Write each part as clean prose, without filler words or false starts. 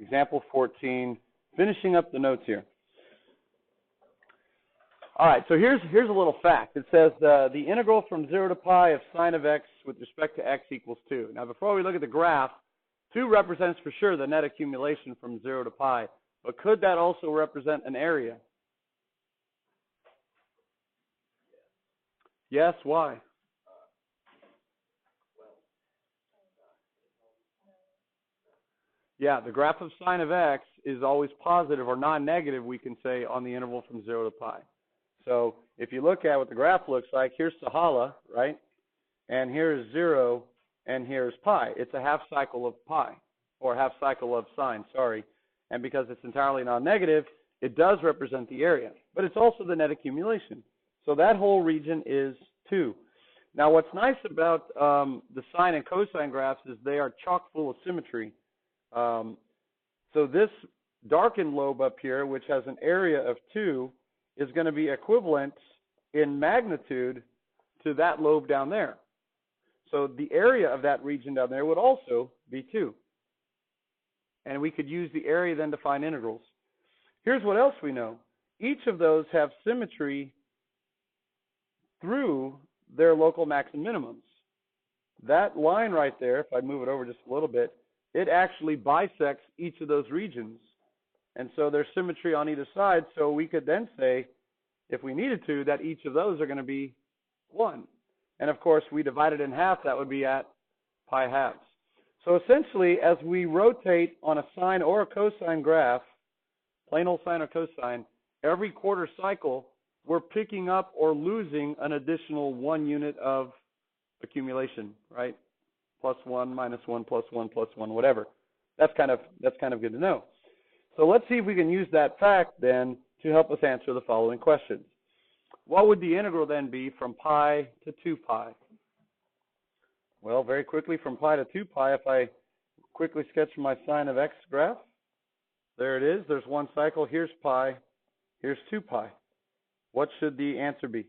Example 14, finishing up the notes here. All right, so here's a little fact. It says the integral from 0 to pi of sine of x with respect to x equals 2. Now, before we look at the graph, 2 represents for sure the net accumulation from 0 to pi. But could that also represent an area? Yes, why? Yeah, the graph of sine of x is always positive or non-negative, we can say, on the interval from 0 to pi. So if you look at what the graph looks like, here's Sahala, right? And here's 0, and here's pi. It's a half cycle of pi, or half cycle of sine, sorry. And because it's entirely non-negative, it does represent the area. But it's also the net accumulation. So that whole region is 2. Now what's nice about the sine and cosine graphs is they are chock full of symmetry. So this darkened lobe up here, which has an area of 2, is going to be equivalent in magnitude to that lobe down there. So the area of that region down there would also be 2. And we could use the area then to find integrals. Here's what else we know. Each of those have symmetry through their local max and minimums. That line right there, if I move it over just a little bit, it actually bisects each of those regions. And so there's symmetry on either side, so we could then say, if we needed to, that each of those are going to be 1. And of course, we divide it in half, that would be at pi halves. So essentially, as we rotate on a sine or a cosine graph, plain old sine or cosine, every quarter cycle, we're picking up or losing an additional 1 unit of accumulation, right? Plus 1, minus 1, plus 1, plus 1, whatever. That's kind of good to know. So let's see if we can use that fact then to help us answer the following questions. What would the integral then be from pi to 2 pi? Well, very quickly from pi to 2 pi, if I quickly sketch my sine of x graph, there it is. There's 1 cycle. Here's pi. Here's 2 pi. What should the answer be?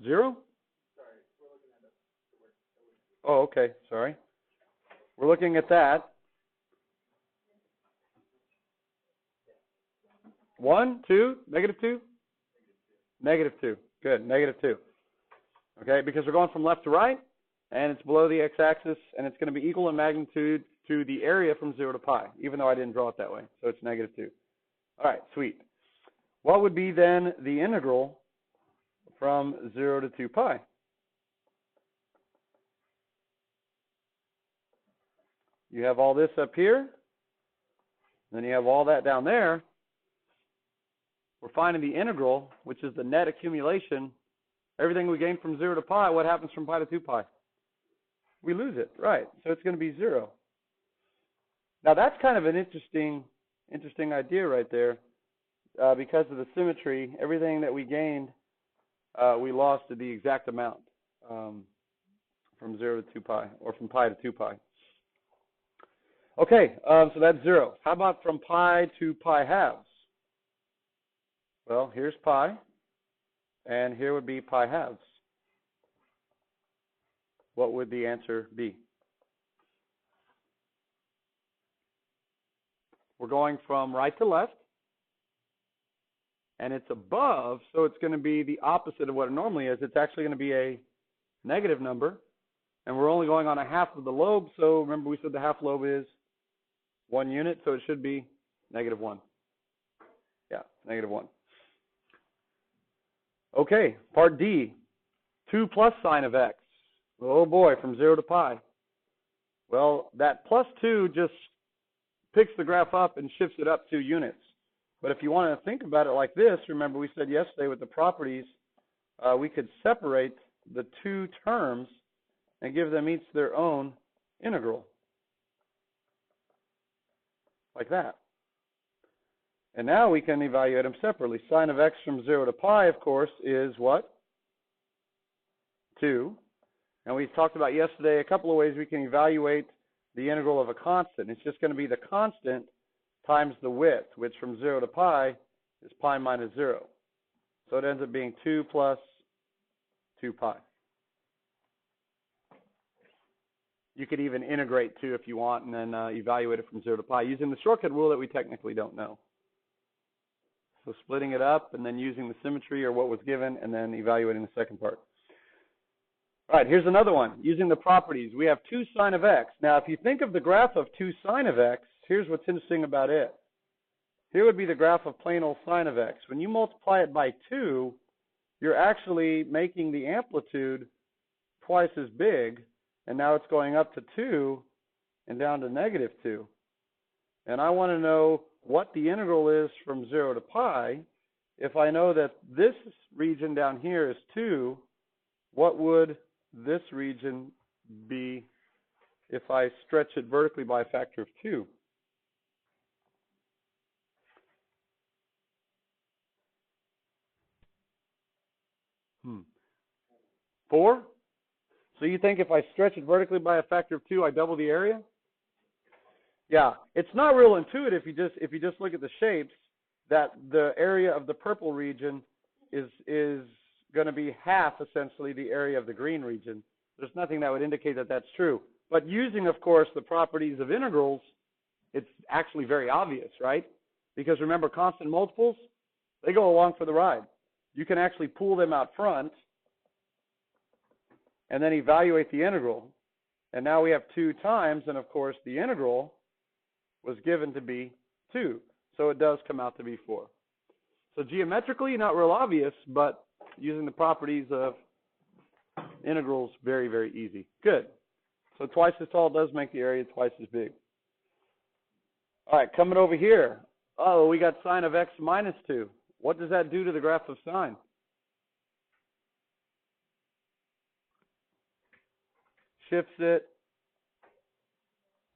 0? Oh, okay. Sorry. We're looking at that. 1, 2, negative 2? Negative 2. Good, negative 2. Okay, because we're going from left to right, and it's below the x-axis, and it's going to be equal in magnitude to the area from 0 to pi, even though I didn't draw it that way. So it's negative 2. All right, sweet. What would be then the integral from 0 to 2 pi? You have all this up here, then you have all that down there. We're finding the integral, which is the net accumulation. Everything we gain from 0 to pi, what happens from pi to 2 pi? We lose it, right? So it's going to be 0. Now that's kind of an interesting idea right there, because of the symmetry. Everything that we gained, we lost to the exact amount from 0 to 2 pi, or from pi to 2 pi. Okay, so that's 0. How about from pi to pi halves? Well, here's pi, and here would be pi halves. What would the answer be? We're going from right to left, and it's above, so it's going to be the opposite of what it normally is. It's actually going to be a negative number, and we're only going on a half of the lobe, so remember we said the half lobe is 1 unit, so it should be negative 1. Yeah, negative 1. Okay, part D, 2 plus sine of x. Oh boy, from 0 to pi. Well, that plus 2 just picks the graph up and shifts it up 2 units. But if you want to think about it like this, remember we said yesterday with the properties, we could separate the 2 terms and give them each their own integral. Like that. And now we can evaluate them separately. Sine of x from 0 to pi, of course, is what? 2. And we talked about yesterday a couple of ways we can evaluate the integral of a constant. It's just going to be the constant times the width, which from 0 to pi is pi minus 0. So it ends up being 2 plus 2 pi. You could even integrate too if you want, and then evaluate it from 0 to pi using the shortcut rule that we technically don't know. So splitting it up and then using the symmetry or what was given and then evaluating the second part. All right, here's another one. Using the properties, we have 2 sine of x. Now, if you think of the graph of 2 sine of x, here's what's interesting about it. Here would be the graph of plain old sine of x. When you multiply it by 2, you're actually making the amplitude twice as big, and now it's going up to 2 and down to negative 2. And I want to know what the integral is from 0 to pi. If I know that this region down here is 2, what would this region be if I stretch it vertically by a factor of 2? Four? So you think if I stretch it vertically by a factor of 2, I double the area? Yeah, it's not real intuitive if you just look at the shapes, that the area of the purple region is going to be half, essentially, the area of the green region. There's nothing that would indicate that that's true. But using, of course, the properties of integrals, it's actually very obvious, right? Because remember, constant multiples, they go along for the ride. You can actually pull them out front and then evaluate the integral. And now we have 2 times, and of course, the integral was given to be 2. So it does come out to be 4. So geometrically, not real obvious, but using the properties of integrals, very, very easy. Good. So twice as tall does make the area twice as big. All right, coming over here. Oh, we got sine of x minus 2. What does that do to the graph of sine? Shifts it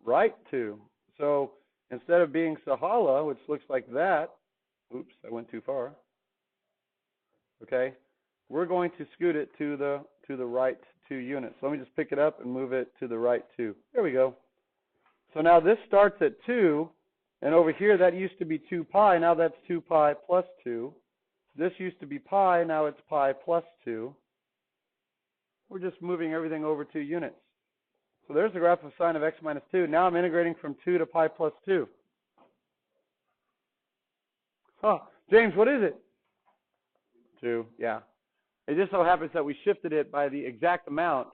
right 2. So instead of being Sahala, which looks like that, oops, I went too far. Okay, we're going to scoot it to the right 2 units. So let me just pick it up and move it to the right 2. There we go. So now this starts at 2, and over here that used to be 2 pi. Now that's 2 pi plus 2. This used to be pi. Now it's pi plus 2. We're just moving everything over 2 units. So there's the graph of sine of x minus 2. Now I'm integrating from 2 to pi plus 2. Oh, James, what is it? 2, yeah. It just so happens that we shifted it by the exact amount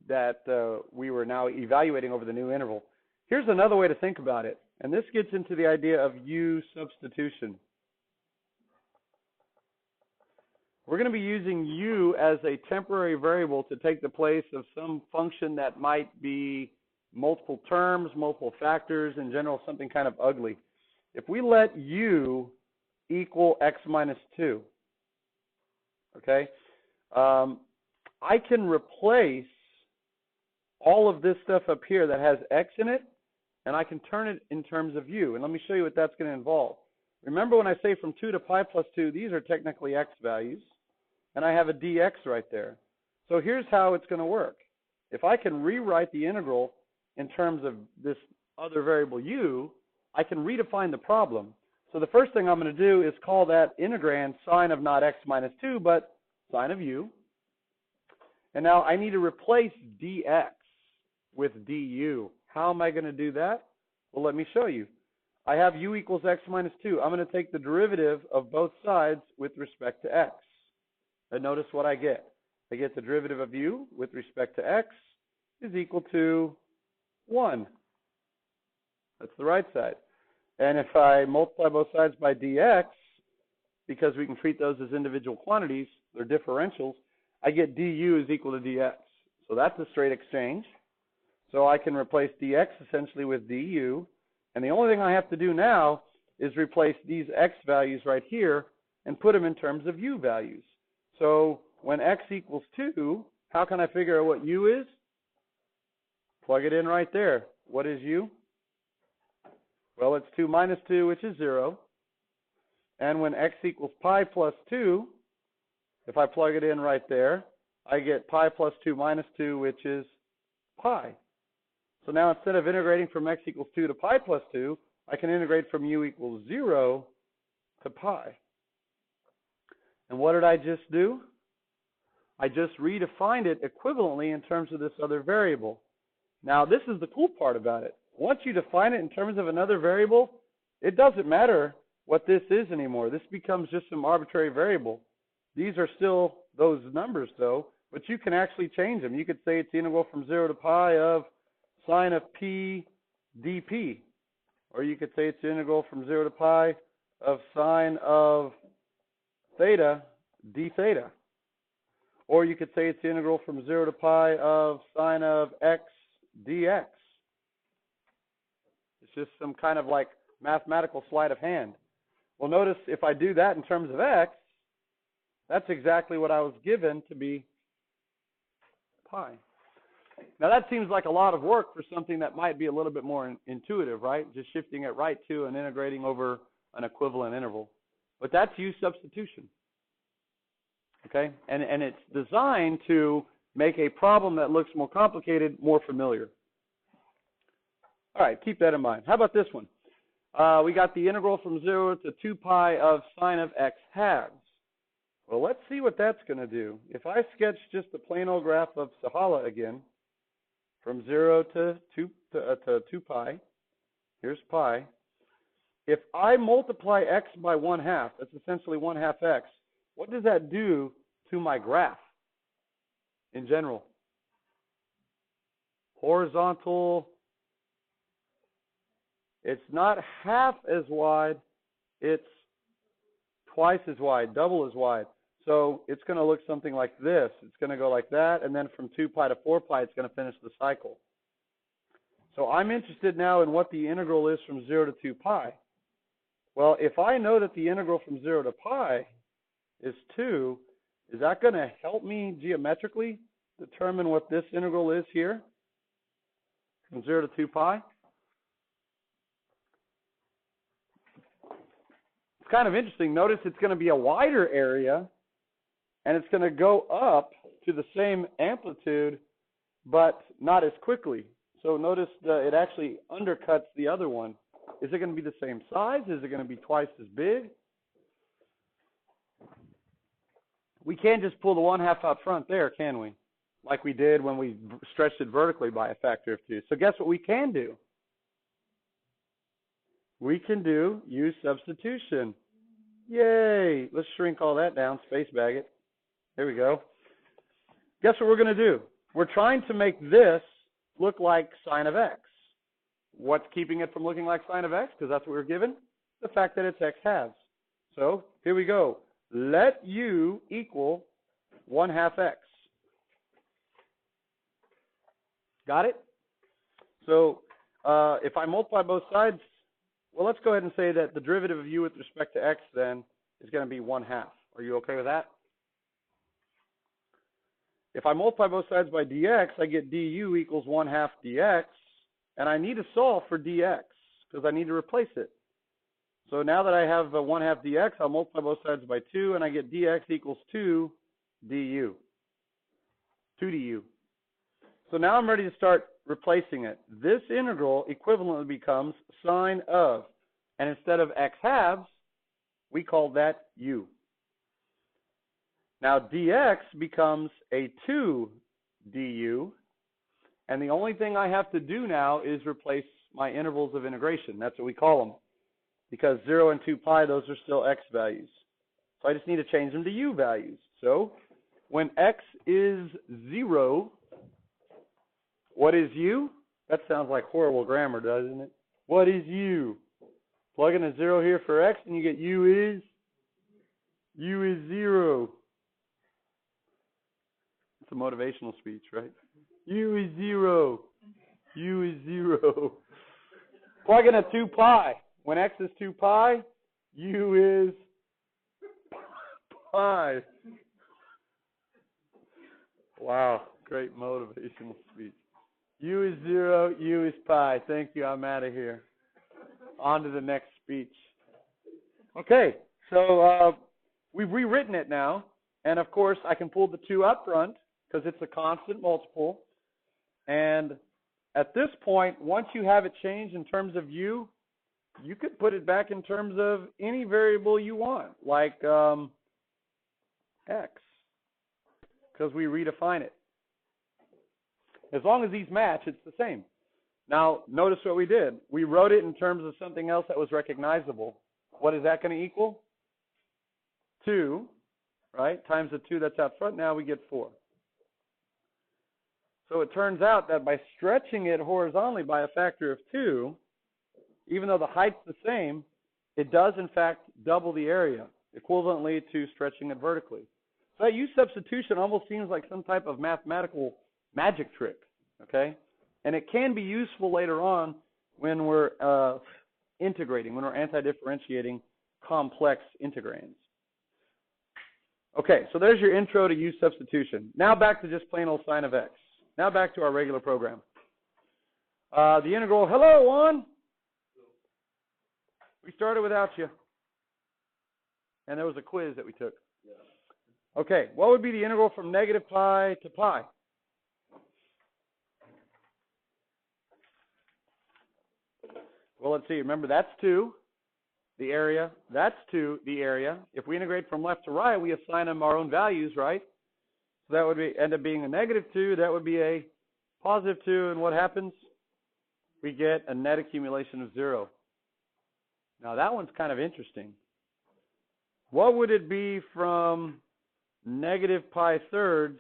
that we were now evaluating over the new interval. Here's another way to think about it, and this gets into the idea of u-substitution. We're going to be using u as a temporary variable to take the place of some function that might be multiple terms, multiple factors, in general, something kind of ugly. If we let u equal x minus 2, okay, I can replace all of this stuff up here that has x in it, and I can turn it in terms of u. And let me show you what that's going to involve. Remember when I say from 2 to pi plus 2, these are technically x values, and I have a dx right there. So here's how it's going to work. If I can rewrite the integral in terms of this other variable u, I can redefine the problem. So the first thing I'm going to do is call that integrand sine of not x minus 2, but sine of u. And now I need to replace dx with du. How am I going to do that? Well, let me show you. I have u equals x minus 2. I'm going to take the derivative of both sides with respect to x. And notice what I get. I get the derivative of u with respect to x is equal to 1. That's the right side. And if I multiply both sides by dx, because we can treat those as individual quantities, they're differentials, I get du is equal to dx. So that's a straight exchange. So I can replace dx essentially with du. And the only thing I have to do now is replace these x values right here and put them in terms of u values. So when x equals 2, how can I figure out what u is? Plug it in right there. What is u? Well, it's 2 minus 2, which is 0. And when x equals pi plus 2, if I plug it in right there, I get pi plus 2 minus 2, which is pi. So now instead of integrating from x equals 2 to pi plus 2, I can integrate from u equals 0 to pi. And what did I just do? I just redefined it equivalently in terms of this other variable. Now, this is the cool part about it. Once you define it in terms of another variable, it doesn't matter what this is anymore. This becomes just some arbitrary variable. These are still those numbers, though, but you can actually change them. You could say it's the integral from 0 to pi of sine of p dp. Or you could say it's the integral from 0 to pi of sine of theta d theta. Or you could say it's the integral from 0 to pi of sine of x dx. It's just some kind of like mathematical sleight of hand. Well, notice if I do that in terms of x, that's exactly what I was given to be pi. Now that seems like a lot of work for something that might be a little bit more intuitive, right? Just shifting it right to and integrating over an equivalent interval. But that's u-substitution. Okay? And it's designed to make a problem that looks more complicated more familiar. All right, keep that in mind. How about this one? We got the integral from 0 to 2 pi of sine of x halves. Well, let's see what that's going to do. If I sketch just the plain old graph of Sahala again, from 0 to 2 pi, here's pi. If I multiply x by 1/2, that's essentially 1/2 x, what does that do to my graph in general? Horizontal. It's not half as wide, it's twice as wide, double as wide. So it's going to look something like this. It's going to go like that, and then from 2 pi to 4 pi, it's going to finish the cycle. So I'm interested now in what the integral is from 0 to 2 pi. Well, if I know that the integral from 0 to pi is 2, is that going to help me geometrically determine what this integral is here from 0 to 2 pi? It's kind of interesting. Notice it's going to be a wider area, and it's going to go up to the same amplitude, but not as quickly. So notice it actually undercuts the other one. Is it going to be the same size? Is it going to be twice as big? We can't just pull the 1/2 out front there, can we? Like we did when we stretched it vertically by a factor of 2. So guess what we can do? We can do u-substitution. Yay! Let's shrink all that down, space bag it. There we go. Guess what we're going to do? We're trying to make this look like sine of x. What's keeping it from looking like sine of x? Because that's what we're given. The fact that it's x halves. So here we go. Let u equal 1/2 x. Got it? So if I multiply both sides, well, let's go ahead and say that the derivative of u with respect to x then is going to be 1/2. Are you okay with that? If I multiply both sides by dx, I get du equals 1/2 dx, and I need to solve for dx because I need to replace it. So now that I have 1/2 dx, I'll multiply both sides by 2, and I get dx equals 2 du. 2 du. So now I'm ready to start replacing it. This integral equivalently becomes sine of, and instead of x halves, we call that u. Now dx becomes a 2 du, and the only thing I have to do now is replace my intervals of integration. That's what we call them. Because 0 and 2 pi, those are still x values. So I just need to change them to u values. So when x is 0, what is u? That sounds like horrible grammar, doesn't it? What is u? Plug in a 0 here for x, and you get u is 0. It's a motivational speech, right? U is 0. U is 0. Plug in a 2 pi. When x is 2 pi, u is pi. Wow, great motivational speech. U is 0, u is pi. Thank you, I'm out of here. On to the next speech. Okay, so we've rewritten it now, and of course I can pull the 2 up front because it's a constant multiple. And at this point, once you have it changed in terms of u, you could put it back in terms of any variable you want, like x. because we redefine it. As long as these match, it's the same. Now, notice what we did. We wrote it in terms of something else that was recognizable. What is that going to equal? 2, right, times the 2 that's out front. Now we get 4. So it turns out that by stretching it horizontally by a factor of 2, even though the height's the same, it does, in fact, double the area, equivalently to stretching it vertically. So that u-substitution almost seems like some type of mathematical magic trick, okay? And it can be useful later on when we're integrating, when we're anti-differentiating complex integrands. Okay, so there's your intro to u-substitution. Now back to just plain old sine of x. Now back to our regular program. The integral, hello, Juan. We started without you. And there was a quiz that we took. Okay, what would be the integral from negative pi to pi? Well, let's see. Remember, that's 2, the area. That's 2, the area. If we integrate from left to right, we assign them our own values, right? So that would end up being a negative 2. That would be a positive 2. And what happens? We get a net accumulation of 0. Now, that one's kind of interesting. What would it be from negative pi thirds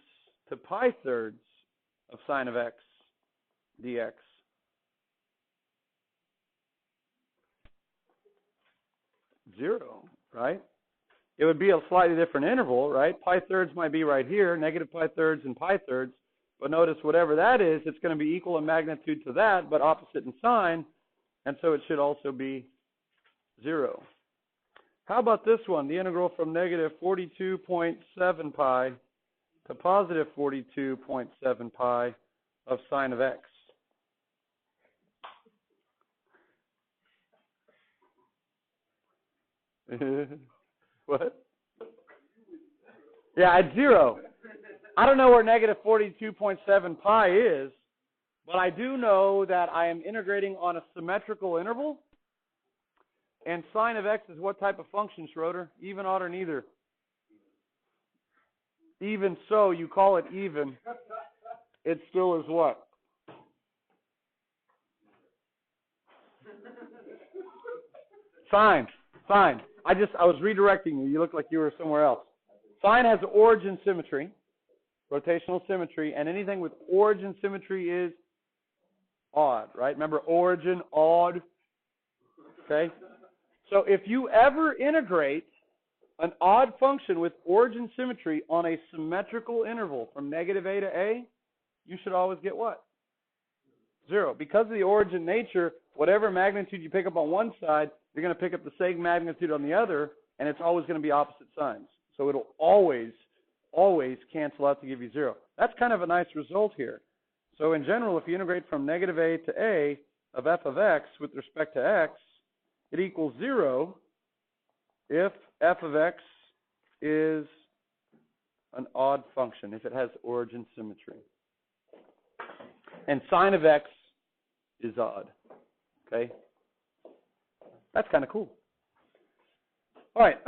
to pi thirds of sine of x dx? Zero, right? It would be a slightly different interval, right? Pi thirds might be right here, negative pi thirds and pi thirds. But notice whatever that is, it's going to be equal in magnitude to that, but opposite in sign. And so it should also be 0. How about this one? The integral from negative 42.7 pi to positive 42.7 pi of sine of x. What? Yeah, at 0. I don't know where negative 42.7 pi is, but I do know that I am integrating on a symmetrical interval. And sine of x is what type of function, Schroeder? Even, odd, or neither? Even so, you call it even. It still is what? Sine. Sine. I was redirecting you. You look like you were somewhere else. Sine has origin symmetry, rotational symmetry, and anything with origin symmetry is odd, right? Remember origin, odd, okay? So if you ever integrate an odd function with origin symmetry on a symmetrical interval from negative a to a, you should always get what? 0. Because of the origin nature, whatever magnitude you pick up on one side, you're going to pick up the same magnitude on the other, and it's always going to be opposite signs. So it'll always cancel out to give you 0. That's kind of a nice result here. So in general, if you integrate from negative a to a of f of x with respect to x, it equals 0 if f of x is an odd function, if it has origin symmetry. And sine of x is odd. Okay? That's kind of cool. All right.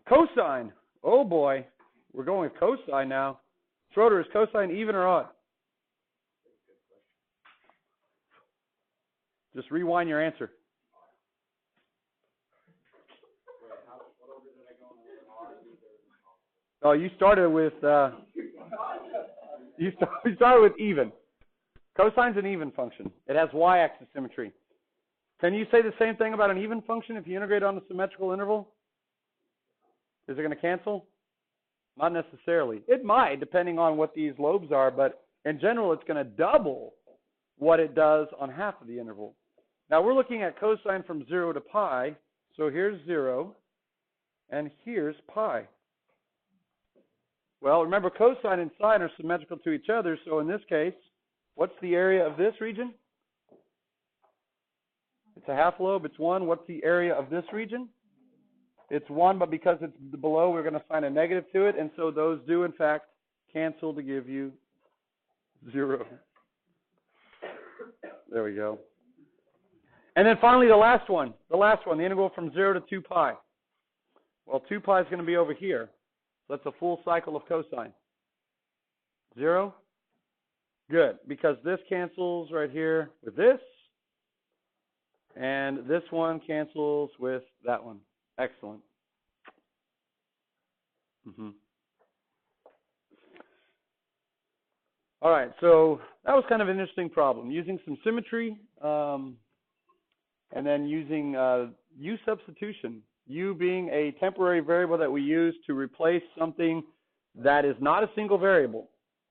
Cosine. Oh, boy. We're going with cosine now. Schroeder, is cosine even or odd? Just rewind your answer. Oh, you started with you started with even. Cosine's an even function. It has y-axis symmetry. Can you say the same thing about an even function if you integrate on a symmetrical interval? Is it going to cancel? Not necessarily. It might, depending on what these lobes are, but in general, it's going to double what it does on half of the interval. Now, we're looking at cosine from 0 to pi. So here's 0, and here's pi. Well, remember, cosine and sine are symmetrical to each other. So in this case, what's the area of this region? It's a half lobe. It's 1. What's the area of this region? It's 1, but because it's below, we're going to assign a negative to it. And so those do, in fact, cancel to give you 0. There we go. And then finally, the last one, the integral from 0 to 2 pi. Well, 2 pi is going to be over here. So that's a full cycle of cosine. 0? Good, because this cancels right here with this, and this one cancels with that one. Excellent. All right, so that was kind of an interesting problem, using some symmetry, and then using u-substitution, u being a temporary variable that we use to replace something that is not a single variable,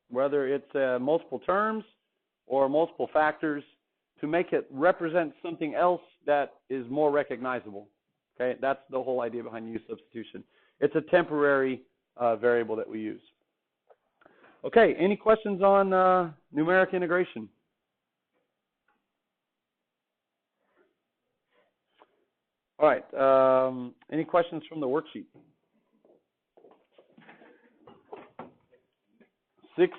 whether it's multiple terms or multiple factors, to make it represent something else that is more recognizable. Okay, that's the whole idea behind u-substitution. It's a temporary variable that we use. Okay, any questions on numeric integration? All right, any questions from the worksheet? 6